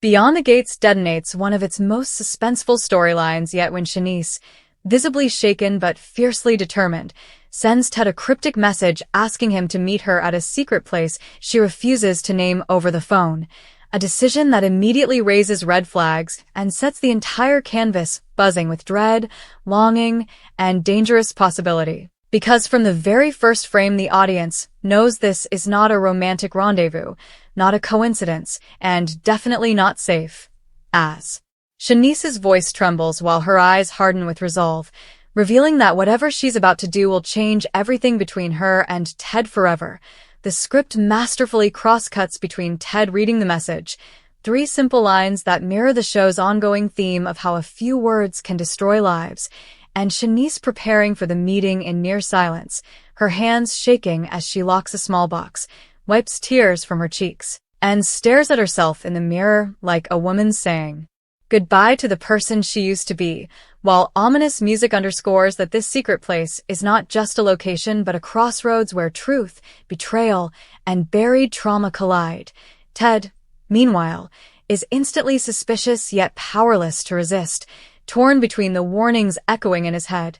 Beyond the Gates detonates one of its most suspenseful storylines yet when Shanice, visibly shaken but fiercely determined, sends Ted a cryptic message asking him to meet her at a secret place she refuses to name over the phone, a decision that immediately raises red flags and sets the entire canvas buzzing with dread, longing, and dangerous possibility. Because from the very first frame the audience knows this is not a romantic rendezvous, not a coincidence, and definitely not safe. As Shanice's voice trembles while her eyes harden with resolve, revealing that whatever she's about to do will change everything between her and Ted forever. The script masterfully cross-cuts between Ted reading the message, 3 simple lines that mirror the show's ongoing theme of how a few words can destroy lives, and Shanice preparing for the meeting in near silence, her hands shaking as she locks a small box, wipes tears from her cheeks, and stares at herself in the mirror like a woman saying goodbye to the person she used to be, while ominous music underscores that this secret place is not just a location but a crossroads where truth, betrayal, and buried trauma collide. Ted, meanwhile, is instantly suspicious yet powerless to resist, torn between the warnings echoing in his head.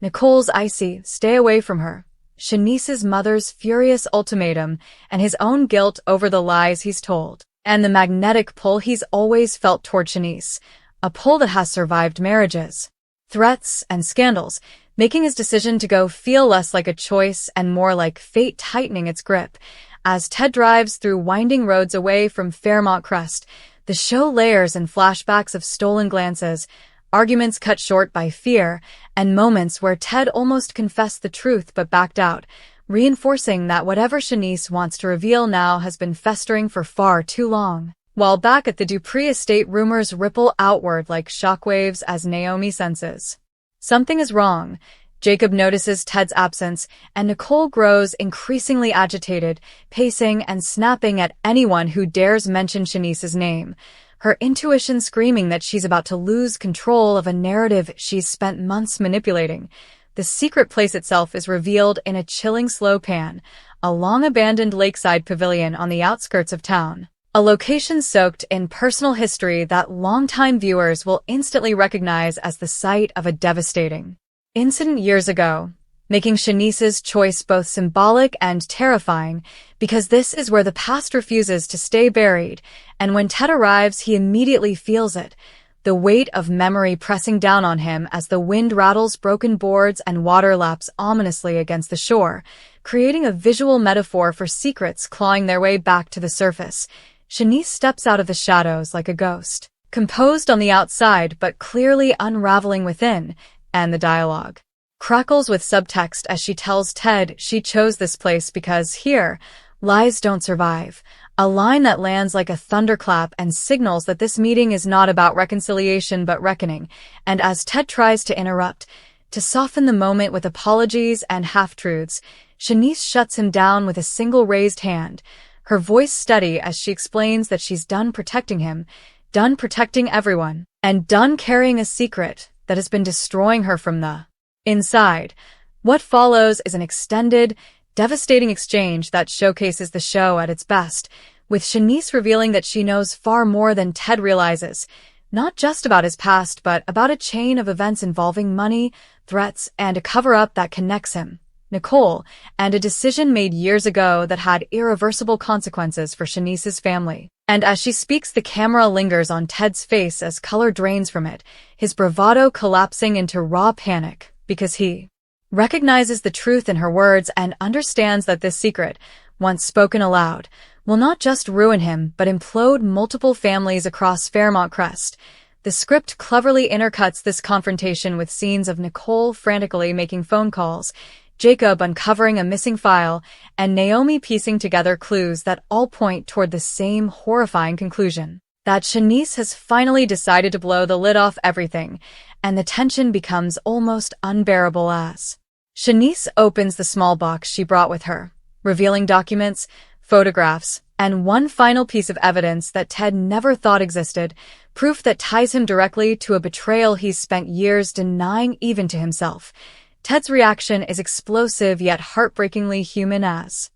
Nicole's icy, stay away from her, Shanice's mother's furious ultimatum, and his own guilt over the lies he's told, and the magnetic pull he's always felt toward Shanice, a pull that has survived marriages, threats, and scandals, making his decision to go feel less like a choice and more like fate tightening its grip. As Ted drives through winding roads away from Fairmont Crest, the show layers and flashbacks of stolen glances, arguments cut short by fear, and moments where Ted almost confessed the truth but backed out, reinforcing that whatever Shanice wants to reveal now has been festering for far too long. While back at the Dupree estate, rumors ripple outward like shockwaves as Naomi senses something is wrong. Jacob notices Ted's absence, and Nicole grows increasingly agitated, pacing and snapping at anyone who dares mention Shanice's name, her intuition screaming that she's about to lose control of a narrative she's spent months manipulating. The secret place itself is revealed in a chilling slow pan, a long-abandoned lakeside pavilion on the outskirts of town. A location soaked in personal history that longtime viewers will instantly recognize as the site of a devastating incident years ago, making Shanice's choice both symbolic and terrifying, because this is where the past refuses to stay buried, and when Ted arrives he immediately feels it, the weight of memory pressing down on him as the wind rattles broken boards and water laps ominously against the shore, creating a visual metaphor for secrets clawing their way back to the surface. Shanice steps out of the shadows like a ghost, composed on the outside but clearly unraveling within, and the dialogue crackles with subtext as she tells Ted she chose this place because here, lies don't survive, a line that lands like a thunderclap and signals that this meeting is not about reconciliation but reckoning. And as Ted tries to interrupt, to soften the moment with apologies and half-truths, Shanice shuts him down with a single raised hand, her voice steady as she explains that she's done protecting him, done protecting everyone, and done carrying a secret that has been destroying her from the inside. What follows is an extended, devastating exchange that showcases the show at its best, with Shanice revealing that she knows far more than Ted realizes, not just about his past but about a chain of events involving money, threats, and a cover-up that connects him, Nicole, and a decision made years ago that had irreversible consequences for Shanice's family. And as she speaks, the camera lingers on Ted's face as color drains from it, his bravado collapsing into raw panic, because he recognizes the truth in her words and understands that this secret, once spoken aloud, will not just ruin him but implode multiple families across Fairmont Crest. The script cleverly intercuts this confrontation with scenes of Nicole frantically making phone calls, Jacob uncovering a missing file, and Naomi piecing together clues that all point toward the same horrifying conclusion, that Shanice has finally decided to blow the lid off everything, and the tension becomes almost unbearable as Shanice opens the small box she brought with her, revealing documents, photographs, and one final piece of evidence that Ted never thought existed, proof that ties him directly to a betrayal he's spent years denying even to himself. Ted's reaction is explosive yet heartbreakingly human as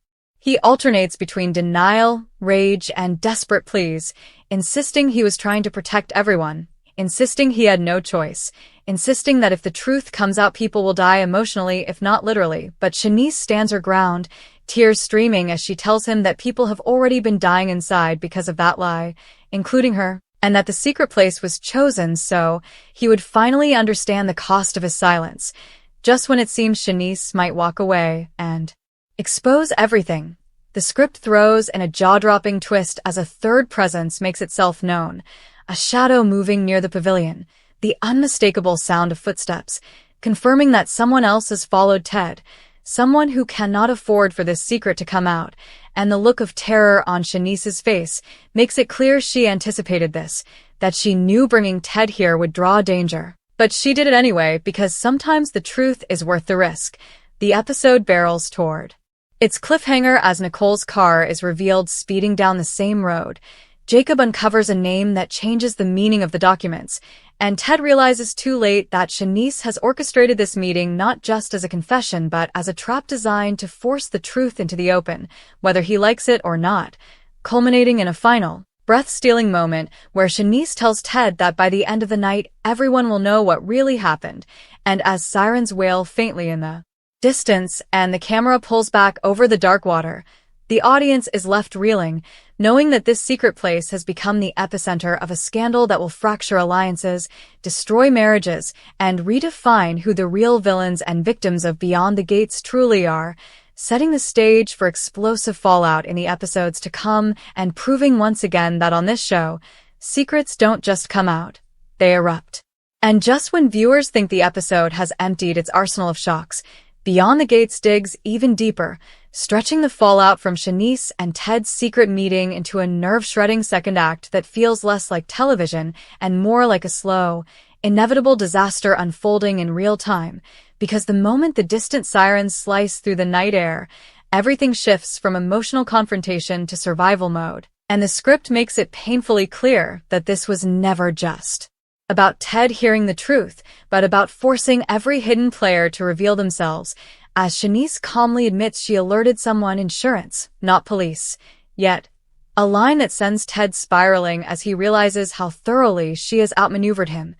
He alternates between denial, rage, and desperate pleas, insisting he was trying to protect everyone, insisting he had no choice, insisting that if the truth comes out people will die emotionally if not literally. But Shanice stands her ground, tears streaming as she tells him that people have already been dying inside because of that lie, including her, and that the secret place was chosen so he would finally understand the cost of his silence, just when it seems Shanice might walk away and expose everything. The script throws in a jaw-dropping twist as a third presence makes itself known, a shadow moving near the pavilion, the unmistakable sound of footsteps, confirming that someone else has followed Ted, someone who cannot afford for this secret to come out, and the look of terror on Shanice's face makes it clear she anticipated this, that she knew bringing Ted here would draw danger. But she did it anyway because sometimes the truth is worth the risk. The episode barrels toward its cliffhanger as Nicole's car is revealed speeding down the same road. Jacob uncovers a name that changes the meaning of the documents, and Ted realizes too late that Shanice has orchestrated this meeting not just as a confession but as a trap designed to force the truth into the open, whether he likes it or not, culminating in a final, breath-stealing moment where Shanice tells Ted that by the end of the night everyone will know what really happened, and as sirens wail faintly in the distance and the camera pulls back over the dark water, the audience is left reeling, knowing that this secret place has become the epicenter of a scandal that will fracture alliances, destroy marriages, and redefine who the real villains and victims of Beyond the Gates truly are, setting the stage for explosive fallout in the episodes to come and proving once again that on this show, secrets don't just come out, they erupt. And just when viewers think the episode has emptied its arsenal of shocks, Beyond the Gates digs even deeper, stretching the fallout from Shanice and Ted's secret meeting into a nerve-shredding second act that feels less like television and more like a slow, inevitable disaster unfolding in real time, because the moment the distant sirens slice through the night air, everything shifts from emotional confrontation to survival mode, and the script makes it painfully clear that this was never just about Ted hearing the truth, but about forcing every hidden player to reveal themselves, as Shanice calmly admits she alerted someone, insurance, not police. Yet, a line that sends Ted spiraling as he realizes how thoroughly she has outmaneuvered him.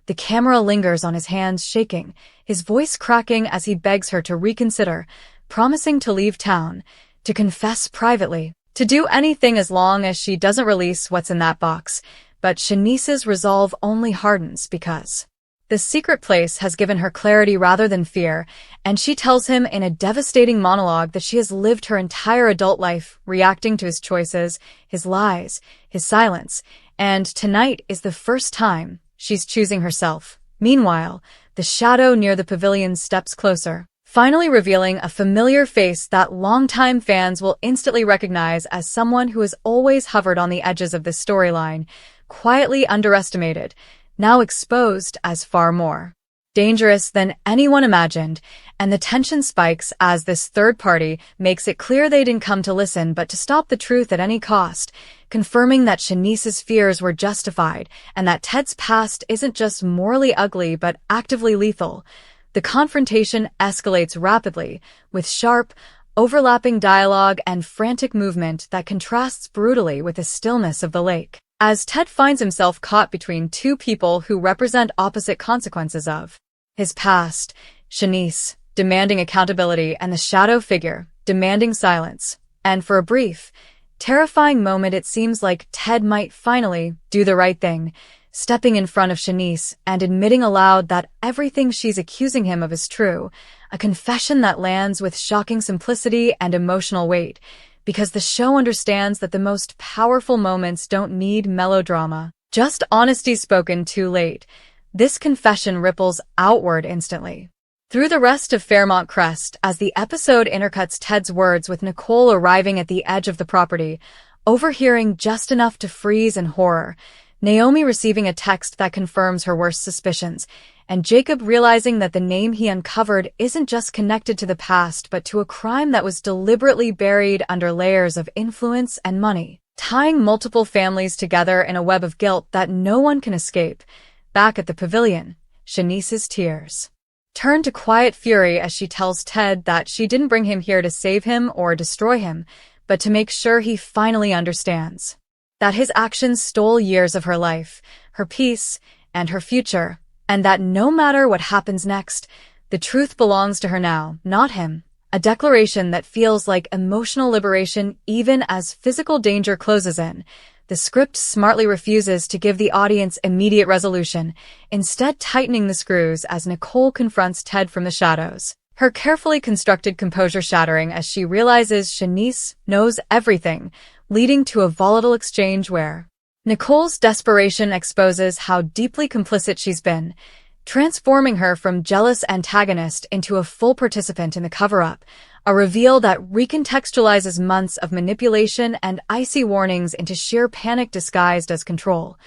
The camera lingers on his hands shaking, his voice cracking as he begs her to reconsider, promising to leave town, to confess privately, to do anything as long as she doesn't release what's in that box. But Shanice's resolve only hardens because the secret place has given her clarity rather than fear, and she tells him in a devastating monologue that she has lived her entire adult life reacting to his choices, his lies, his silence, and tonight is the first time she's choosing herself. Meanwhile, the shadow near the pavilion steps closer, finally revealing a familiar face that longtime fans will instantly recognize as someone who has always hovered on the edges of this storyline, quietly underestimated, now exposed as far more dangerous than anyone imagined, and the tension spikes as this third party makes it clear they didn't come to listen but to stop the truth at any cost, confirming that Shanice's fears were justified and that Ted's past isn't just morally ugly but actively lethal. The confrontation escalates rapidly, with sharp, overlapping dialogue and frantic movement that contrasts brutally with the stillness of the lake, as Ted finds himself caught between two people who represent opposite consequences of his past, Shanice, demanding accountability, and the shadow figure, demanding silence. And for a brief, terrifying moment it seems like Ted might finally do the right thing, stepping in front of Shanice and admitting aloud that everything she's accusing him of is true, a confession that lands with shocking simplicity and emotional weight, because the show understands that the most powerful moments don't need melodrama, just honesty spoken too late. This confession ripples outward instantly through the rest of Fairmont Crest as the episode intercuts Ted's words with Nicole arriving at the edge of the property, overhearing just enough to freeze in horror, Naomi receiving a text that confirms her worst suspicions, and Jacob realizing that the name he uncovered isn't just connected to the past but to a crime that was deliberately buried under layers of influence and money, tying multiple families together in a web of guilt that no one can escape. Back at the pavilion, Shanice's tears turn to quiet fury as she tells Ted that she didn't bring him here to save him or destroy him, but to make sure he finally understands that his actions stole years of her life, her peace, and her future, and that no matter what happens next, the truth belongs to her now, not him. A declaration that feels like emotional liberation even as physical danger closes in. The script smartly refuses to give the audience immediate resolution, instead tightening the screws as Nicole confronts Ted from the shadows. Her carefully constructed composure shattering as she realizes Shanice knows everything, leading to a volatile exchange where Nicole's desperation exposes how deeply complicit she's been, transforming her from jealous antagonist into a full participant in the cover-up, a reveal that recontextualizes months of manipulation and icy warnings into sheer panic disguised as control.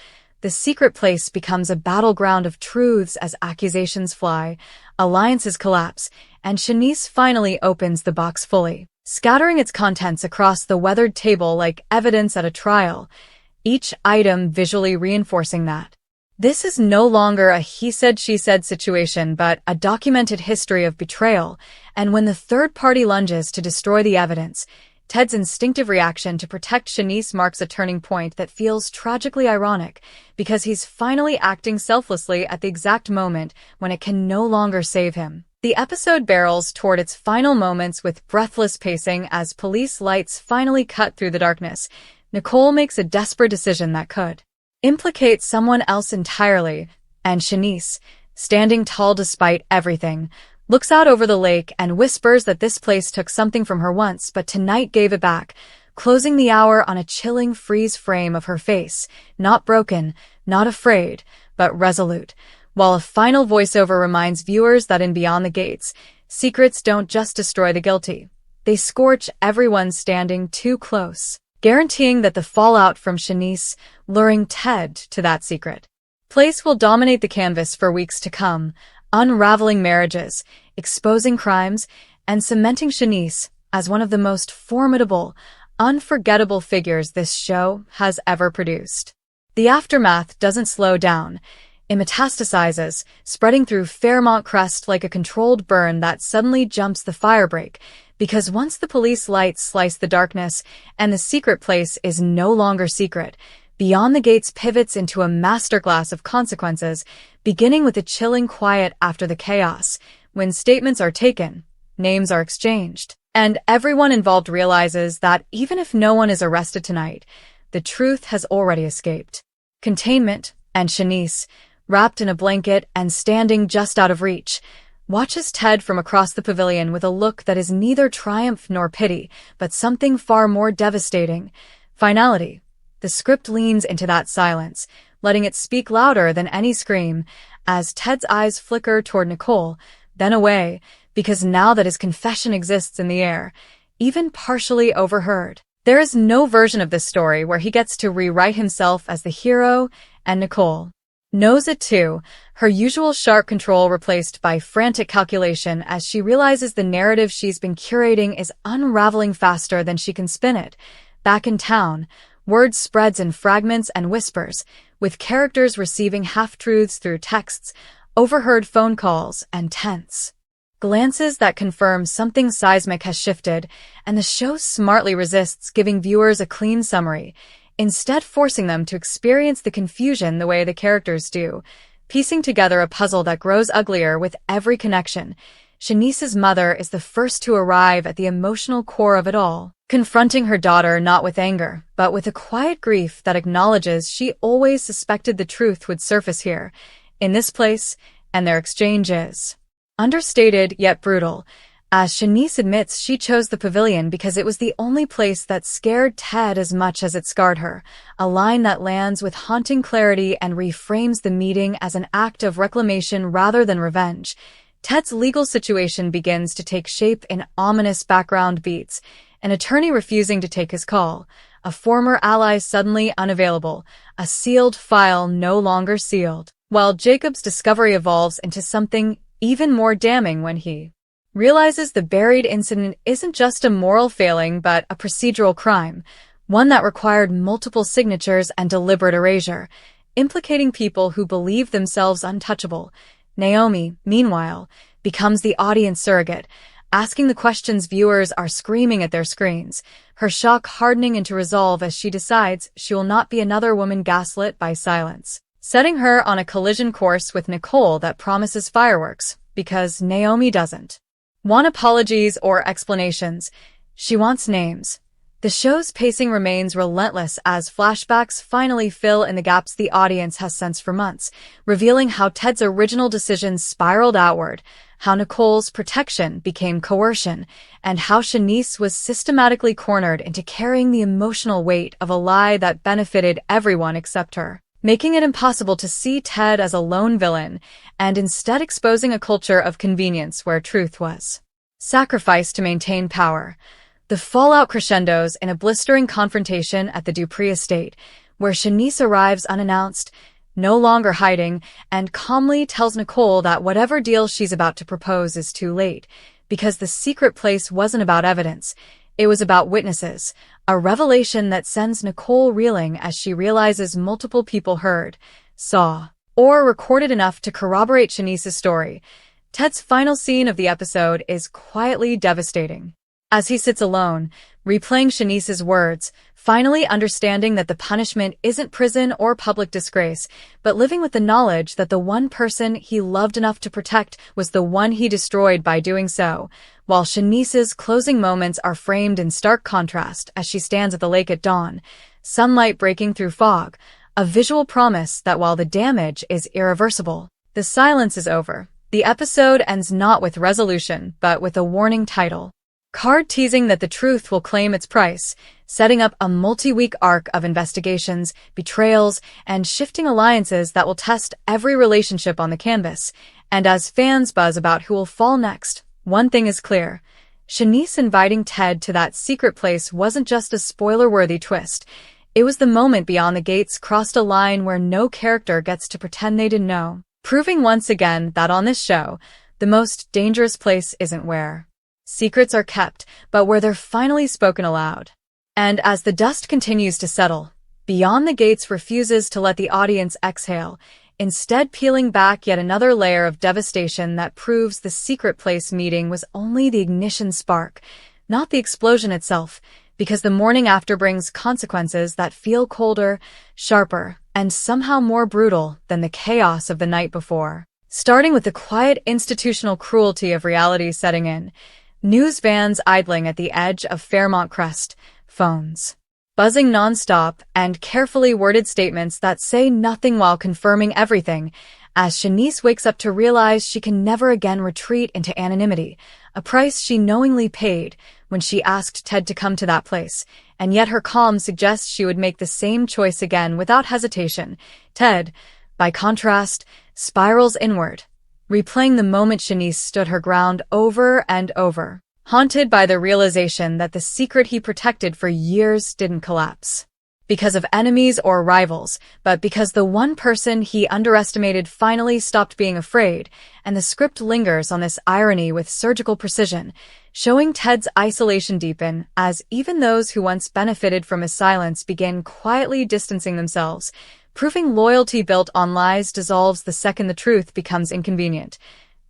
The secret place becomes a battleground of truths as accusations fly, alliances collapse, and Shanice finally opens the box fully, scattering its contents across the weathered table like evidence at a trial, each item visually reinforcing that this is no longer a he-said-she-said situation but a documented history of betrayal, and when the third party lunges to destroy the evidence, Ted's instinctive reaction to protect Shanice marks a turning point that feels tragically ironic, because he's finally acting selflessly at the exact moment when it can no longer save him. The episode barrels toward its final moments with breathless pacing as police lights finally cut through the darkness. Nicole makes a desperate decision that could implicate someone else entirely, and Shanice, standing tall despite everything, looks out over the lake and whispers that this place took something from her once but tonight gave it back, closing the hour on a chilling freeze frame of her face, not broken, not afraid, but resolute, while a final voiceover reminds viewers that in Beyond the Gates, secrets don't just destroy the guilty, they scorch everyone standing too close, guaranteeing that the fallout from Shanice luring Ted to that secret place will dominate the canvas for weeks to come, unraveling marriages, exposing crimes, and cementing Shanice as one of the most formidable, unforgettable figures this show has ever produced. The aftermath doesn't slow down. It metastasizes, spreading through Fairmont Crest like a controlled burn that suddenly jumps the firebreak, because once the police lights slice the darkness and the secret place is no longer secret, Beyond the Gates pivots into a masterclass of consequences, beginning with a chilling quiet after the chaos, when statements are taken, names are exchanged, and everyone involved realizes that even if no one is arrested tonight, the truth has already escaped. Containment, and Shanice, wrapped in a blanket and standing just out of reach, watches Ted from across the pavilion with a look that is neither triumph nor pity, but something far more devastating: finality. The script leans into that silence, letting it speak louder than any scream, as Ted's eyes flicker toward Nicole, then away, because now that his confession exists in the air, even partially overheard, there is no version of this story where he gets to rewrite himself as the hero, and Nicole knows it too, her usual sharp control replaced by frantic calculation as she realizes the narrative she's been curating is unraveling faster than she can spin it. Back in town, word spreads in fragments and whispers, with characters receiving half-truths through texts, overheard phone calls, and tense glances that confirm something seismic has shifted, and the show smartly resists giving viewers a clean summary, instead forcing them to experience the confusion the way the characters do, piecing together a puzzle that grows uglier with every connection. Shanice's mother is the first to arrive at the emotional core of it all, confronting her daughter not with anger, but with a quiet grief that acknowledges she always suspected the truth would surface here, in this place, and their exchange is understated yet brutal, as Shanice admits she chose the pavilion because it was the only place that scared Ted as much as it scarred her, a line that lands with haunting clarity and reframes the meeting as an act of reclamation rather than revenge. Ted's legal situation begins to take shape in ominous background beats, an attorney refusing to take his call, a former ally suddenly unavailable, a sealed file no longer sealed, while Jacob's discovery evolves into something even more damning when he realizes the buried incident isn't just a moral failing but a procedural crime, one that required multiple signatures and deliberate erasure, implicating people who believe themselves untouchable. Naomi, meanwhile, becomes the audience surrogate, asking the questions viewers are screaming at their screens, her shock hardening into resolve as she decides she will not be another woman gaslit by silence, setting her on a collision course with Nicole that promises fireworks, because Naomi doesn't want apologies or explanations. She wants names. The show's pacing remains relentless as flashbacks finally fill in the gaps the audience has sensed for months, revealing how Ted's original decisions spiraled outward, how Nicole's protection became coercion, and how Shanice was systematically cornered into carrying the emotional weight of a lie that benefited everyone except her, making it impossible to see Ted as a lone villain, and instead exposing a culture of convenience where truth was sacrificed to maintain power. The fallout crescendos in a blistering confrontation at the Dupree estate, where Shanice arrives unannounced, no longer hiding, and calmly tells Nicole that whatever deal she's about to propose is too late, because the secret place wasn't about evidence, it was about witnesses, a revelation that sends Nicole reeling as she realizes multiple people heard, saw, or recorded enough to corroborate Shanice's story. Ted's final scene of the episode is quietly devastating. As he sits alone, replaying Shanice's words, finally understanding that the punishment isn't prison or public disgrace, but living with the knowledge that the one person he loved enough to protect was the one he destroyed by doing so, while Shanice's closing moments are framed in stark contrast as she stands at the lake at dawn, sunlight breaking through fog, a visual promise that while the damage is irreversible, the silence is over. The episode ends not with resolution, but with a warning title card teasing that the truth will claim its price, setting up a multi-week arc of investigations, betrayals, and shifting alliances that will test every relationship on the canvas. And as fans buzz about who will fall next, one thing is clear. Shanice inviting Ted to that secret place wasn't just a spoiler-worthy twist. It was the moment beyond the gates crossed a line where no character gets to pretend they didn't know, proving once again that on this show, the most dangerous place isn't where secrets are kept, but where they're finally spoken aloud. And as the dust continues to settle, Beyond the Gates refuses to let the audience exhale, instead peeling back yet another layer of devastation that proves the secret place meeting was only the ignition spark, not the explosion itself, because the morning after brings consequences that feel colder, sharper, and somehow more brutal than the chaos of the night before. Starting with the quiet institutional cruelty of reality setting in, news vans idling at the edge of Fairmont Crest, phones buzzing nonstop, and carefully worded statements that say nothing while confirming everything, as Shanice wakes up to realize she can never again retreat into anonymity, a price she knowingly paid when she asked Ted to come to that place, and yet her calm suggests she would make the same choice again without hesitation. Ted, by contrast, spirals inward, replaying the moment Shanice stood her ground over and over, haunted by the realization that the secret he protected for years didn't collapse because of enemies or rivals, but because the one person he underestimated finally stopped being afraid, and the script lingers on this irony with surgical precision, showing Ted's isolation deepen as even those who once benefited from his silence begin quietly distancing themselves, proving loyalty built on lies dissolves the second the truth becomes inconvenient.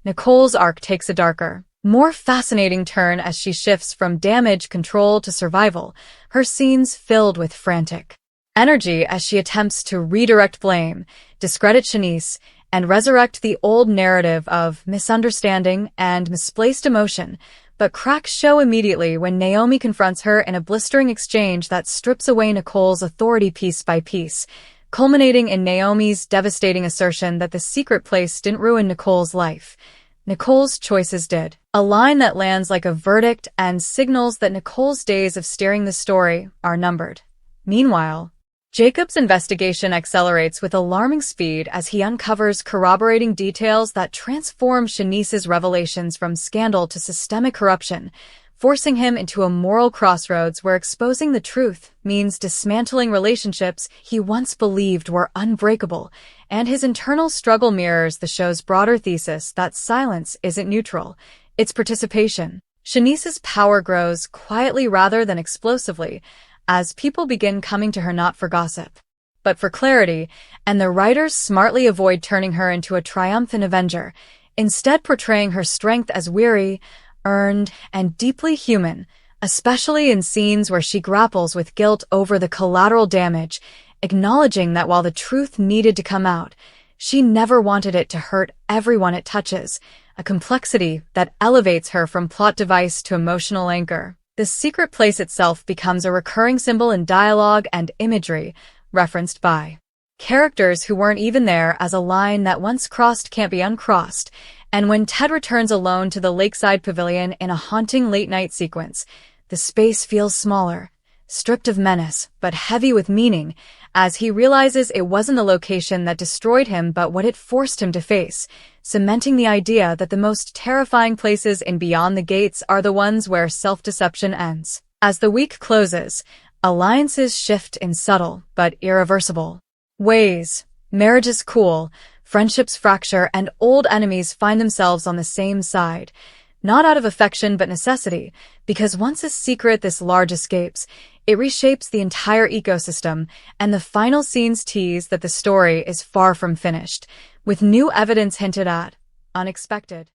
Nicole's arc takes a darker, more fascinating turn as she shifts from damage control to survival, her scenes filled with frantic energy as she attempts to redirect blame, discredit Shanice, and resurrect the old narrative of misunderstanding and misplaced emotion, but cracks show immediately when Naomi confronts her in a blistering exchange that strips away Nicole's authority piece by piece, culminating in Naomi's devastating assertion that the secret place didn't ruin Nicole's life. Nicole's choices did. A line that lands like a verdict and signals that Nicole's days of steering the story are numbered. Meanwhile, Jacob's investigation accelerates with alarming speed as he uncovers corroborating details that transform Shanice's revelations from scandal to systemic corruption, forcing him into a moral crossroads where exposing the truth means dismantling relationships he once believed were unbreakable, and his internal struggle mirrors the show's broader thesis that silence isn't neutral, it's participation. Shanice's power grows quietly rather than explosively, as people begin coming to her not for gossip, but for clarity, and the writers smartly avoid turning her into a triumphant avenger, instead portraying her strength as weary, earned, and deeply human, especially in scenes where she grapples with guilt over the collateral damage, acknowledging that while the truth needed to come out, she never wanted it to hurt everyone it touches, a complexity that elevates her from plot device to emotional anchor. The secret place itself becomes a recurring symbol in dialogue and imagery, referenced by characters who weren't even there as a line that once crossed can't be uncrossed, and when Ted returns alone to the lakeside pavilion in a haunting late-night sequence, the space feels smaller, stripped of menace, but heavy with meaning, as he realizes it wasn't the location that destroyed him but what it forced him to face, cementing the idea that the most terrifying places in Beyond the Gates are the ones where self-deception ends. As the week closes, alliances shift in subtle but irreversible ways. Marriages cool, friendships fracture, and old enemies find themselves on the same side, not out of affection but necessity, because once a secret this large escapes, it reshapes the entire ecosystem, and the final scenes tease that the story is far from finished, with new evidence hinted at. Unexpected.